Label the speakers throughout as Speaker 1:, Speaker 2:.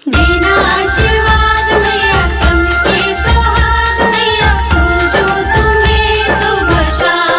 Speaker 1: देना आशीर्वाद मैया, चमके सुहाग मैया, पूजो तुम्हें सुबह शाम।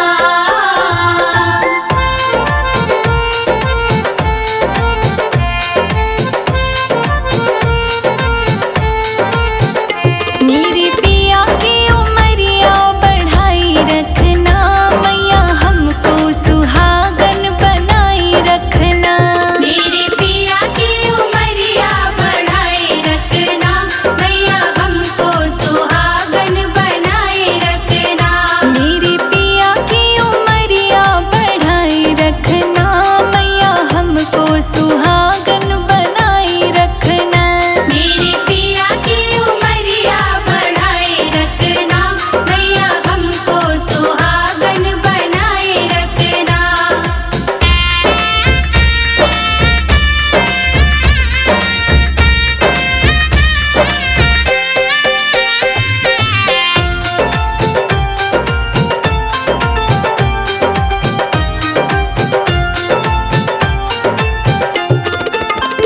Speaker 1: मेरे पिया की उमरिया बढ़ाई रखना मैया, हमको सुहागन बनाई रखना। मेरे पिया की उमरिया बढ़ाई रखना मैया, हमको सुहागन बनाई रखना। मेरे पिया की उमरिया बढ़ाई रखना मैया, हमको सुहागन बनाई रखना। मेरे पिया की उमरिया बढ़ाई रखना मैया, हमको सुहागन बनाई रखना।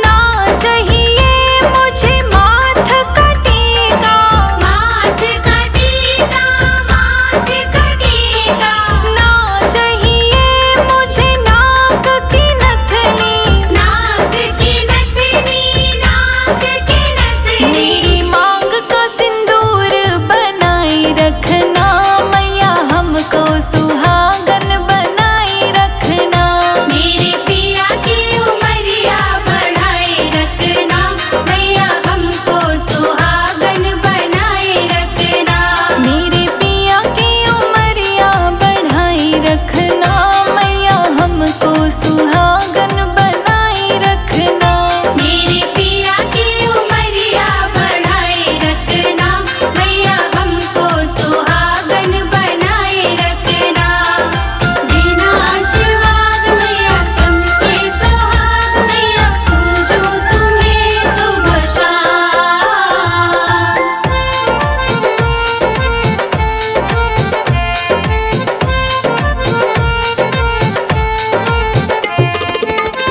Speaker 1: ना चाहिए मुझे माथ का टीका, माथ का टीका, माथ का टीका। ना चाहिए मुझे नाक की नथनी, नाक की नथनी, नाक की नथनी। मेरी मांग का सिंदूर बनाई रखना मैया, हमको सुहागन बनाई रखना। मेरे पिया की उमरिया बढ़ाई रखना मैया, हमको सुहागन बनाई रखना। मेरे पिया की उमरिया बढ़ाई रखना मैया, हमको सुहागन बनाई रखना। मेरे पिया की उमरिया बढ़ाई रखना मैया, हमको सुहागन बनाई रखना। देना आशीर्वाद मैया, चमके सुहाग मैया, पूजो तुम्हें सुबह शाम।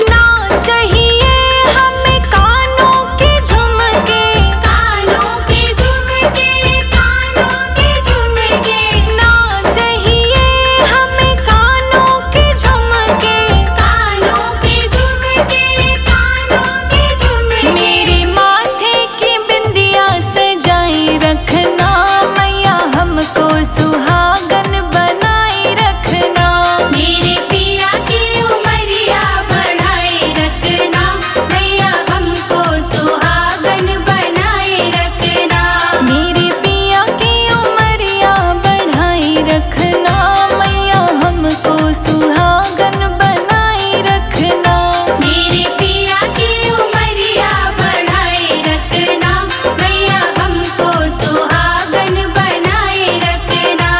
Speaker 1: ना चाहिए हमें कानों के झुमके, कानों के झुमके, कानों के झुमके। ना चाहिए हमें कानों के झुमके, कानों के झुमके, कानों के झुमके। मेरे माथे की बिंदिया सजाई रखना मैया, हमको सुहागन बनाई रखना। मेरे पिया की उमरिया बढ़ाई रखना मैया, हमको सुहागन बनाई रखना। मेरे पिया की उमरिया बढ़ाई रखना मैया, हमको सुहागन बनाई रखना। मेरे पिया की उमरिया बढ़ाई रखना मैया, हमको सुहागन बनाई रखना।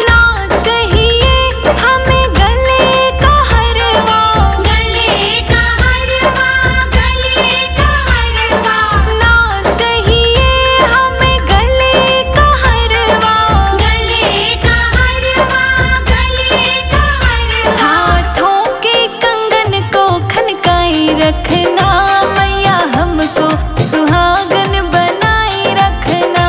Speaker 1: ना चाहिए हमें गले का हरवा, गले का हरवा, गले का हरवा। ना चाहिए हमें गले का हरवा, गले का हरवा, गले का हरवा। हाथों के कंगन को खनकाई रखना मैया, हमको सुहागन बनाई रखना।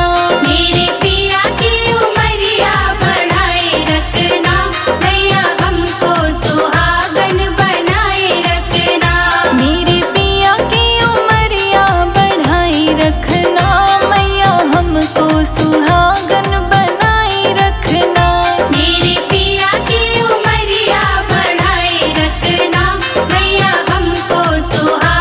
Speaker 1: मेरे पिया की उमरिया बढ़ाई रखना मैया, हमको सुहागन बनाई रखना। मेरे पिया की उमरिया बढ़ाई रखना मैया, हमको सुहागन बनाई रखना। मेरे पिया की उमरिया बढ़ाई रखना मैया, हमको सुहागन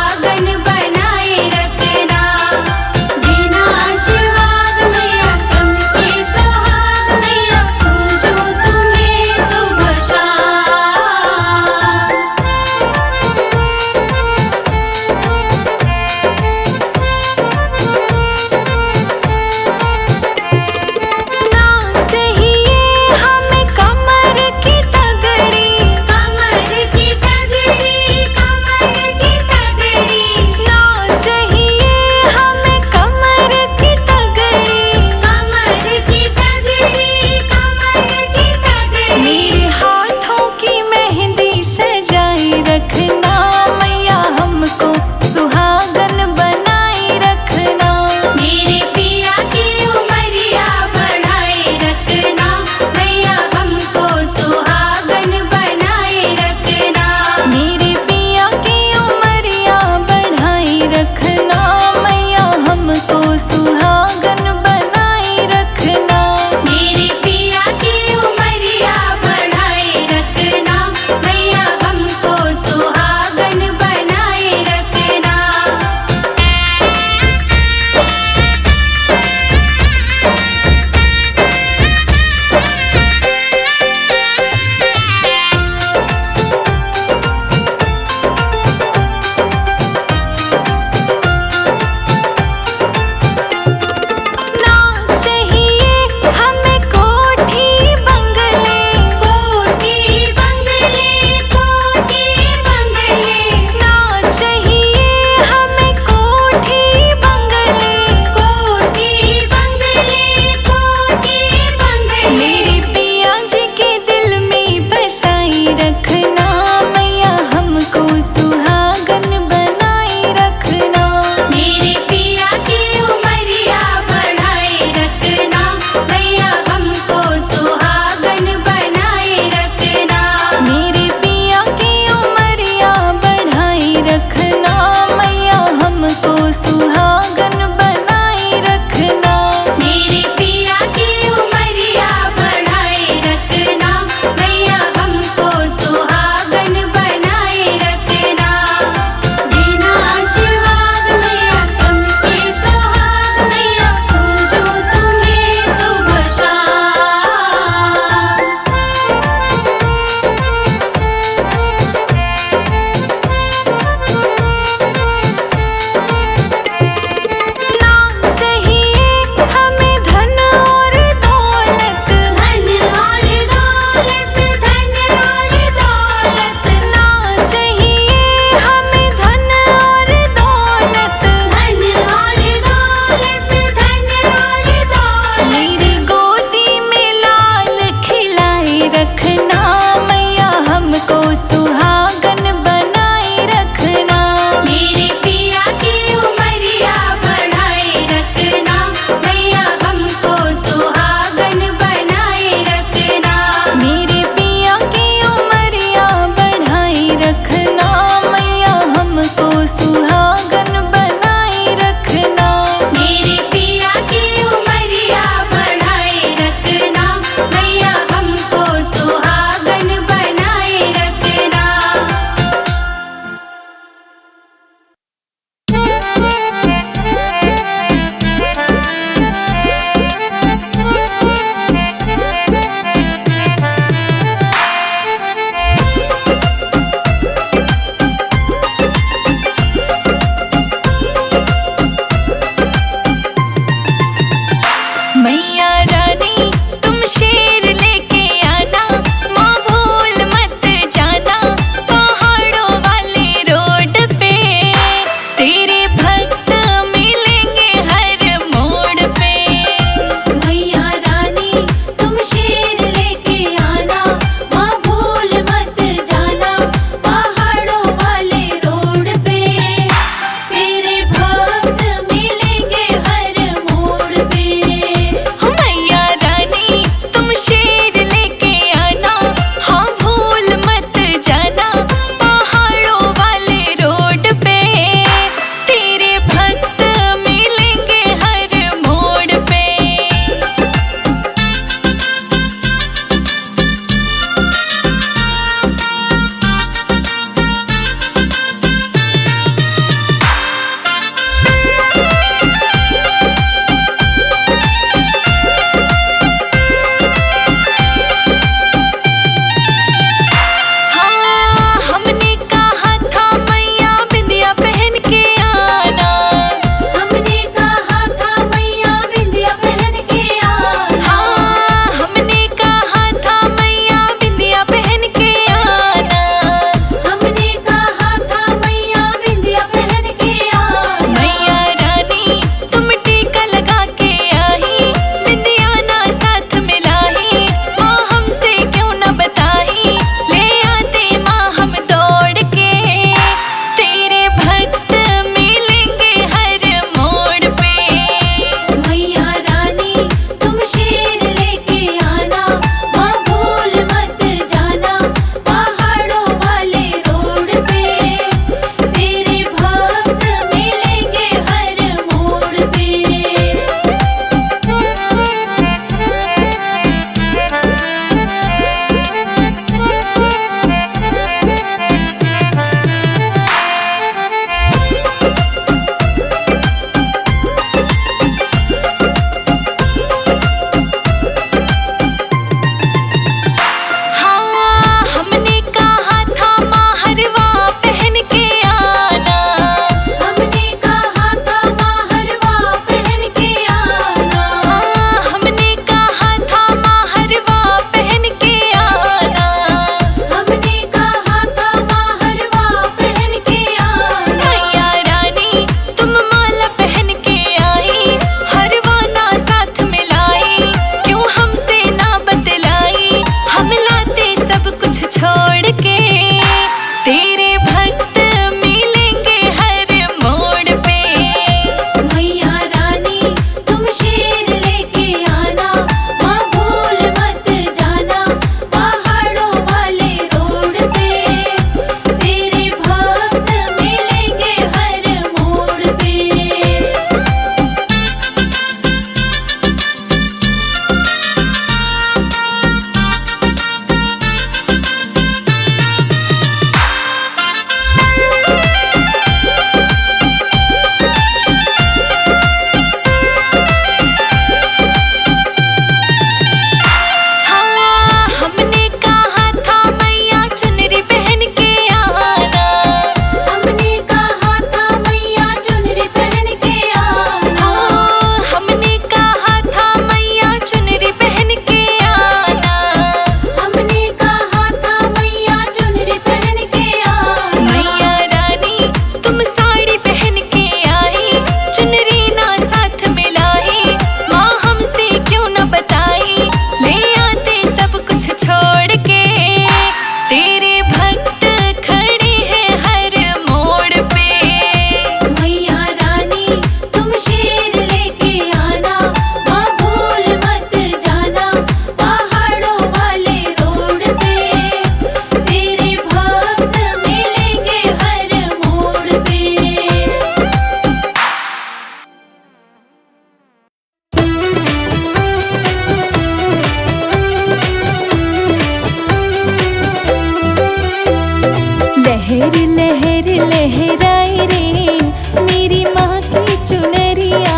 Speaker 1: लहर लहर लहराए रे मेरी माँ की चुनरिया।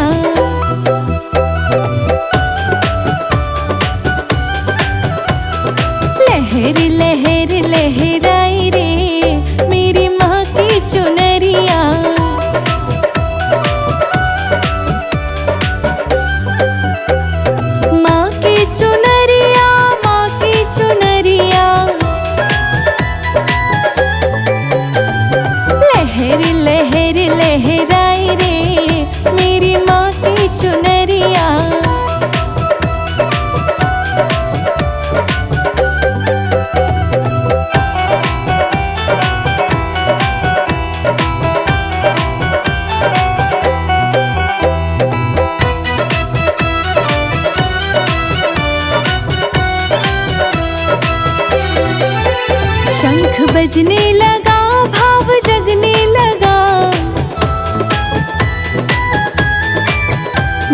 Speaker 1: लहर लहर लहराए रे मेरी माँ की चुनरिया। माँ की चुनरिया, माँ की चुनरिया। लहर लहर लहराए रे मेरी माँ की चुनरिया। शंख बजने लगा, भाव जगने लगा।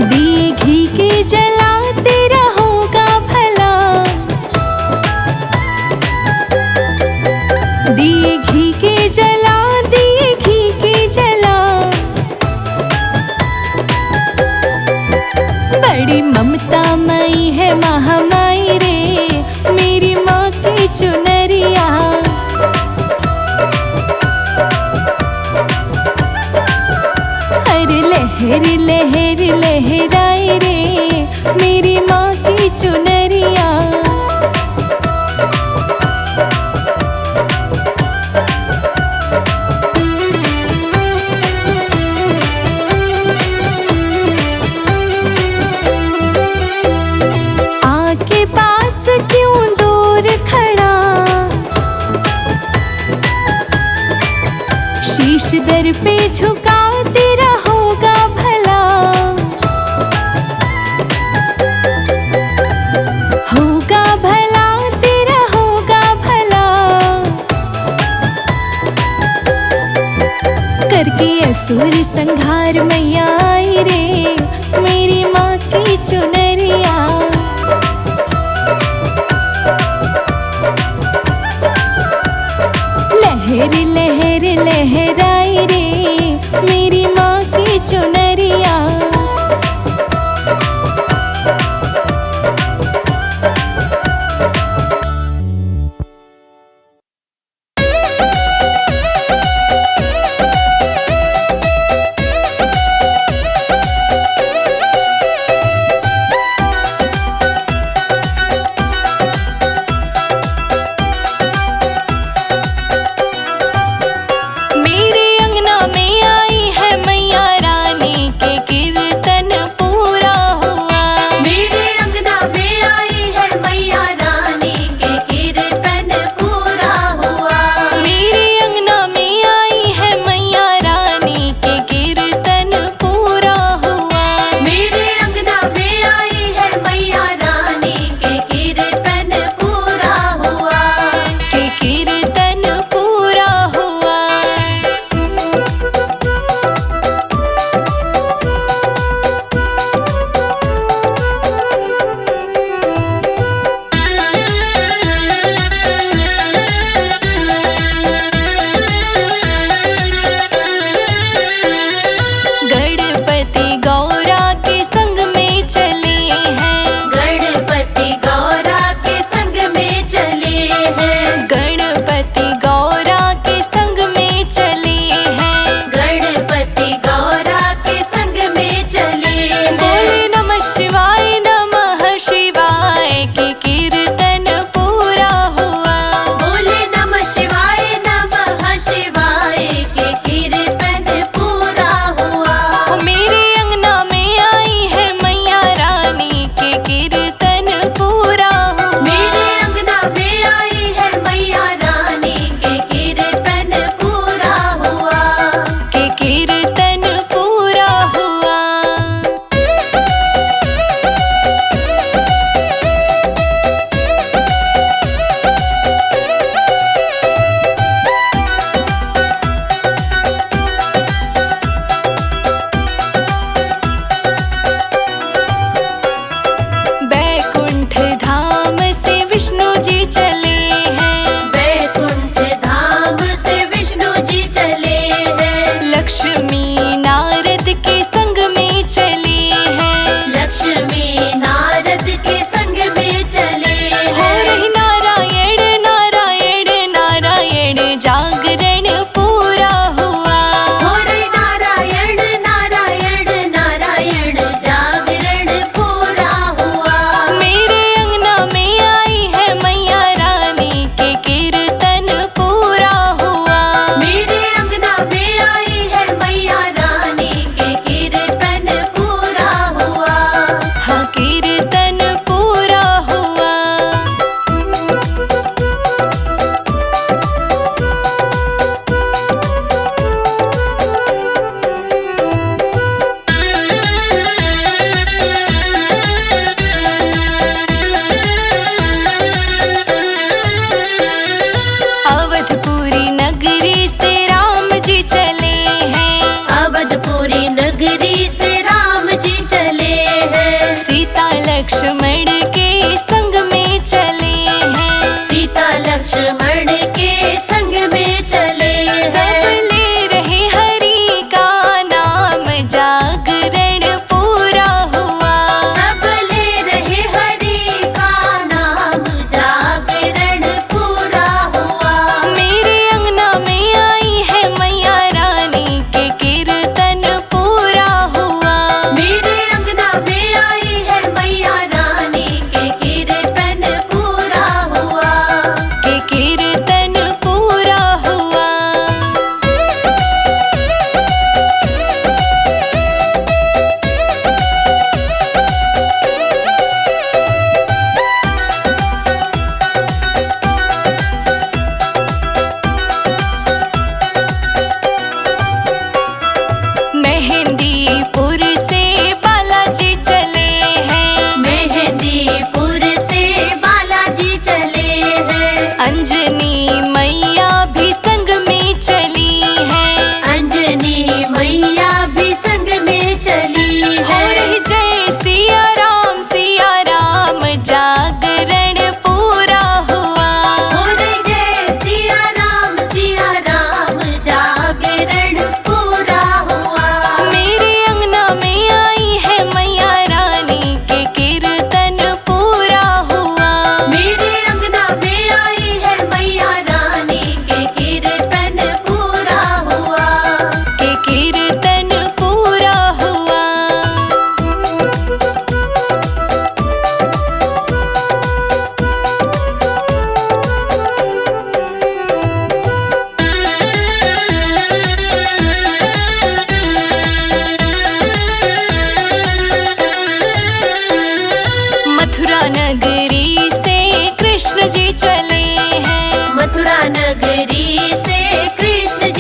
Speaker 1: दिए घी के जलाते रहोगा भला। दिए घी के जला, दिए घी के जला। बड़ी ममता मई है महामाई रे मेरी माँ की चुनरिया। हर लहर लहर लहराए रे मेरी माँ की चुनरिया। आके पास क्यों दूर खड़ा, शीश दर पे झुकाते रहोगा भला। होगा भला तेरा होगा भला। करके असुर संहार मैया आई रे मेरी माँ की चुनरिया। लहर लहर लहराए रे मेरी माँ की चुनरिया। मेरे अंगना में आई है मैया रानी।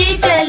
Speaker 2: की जय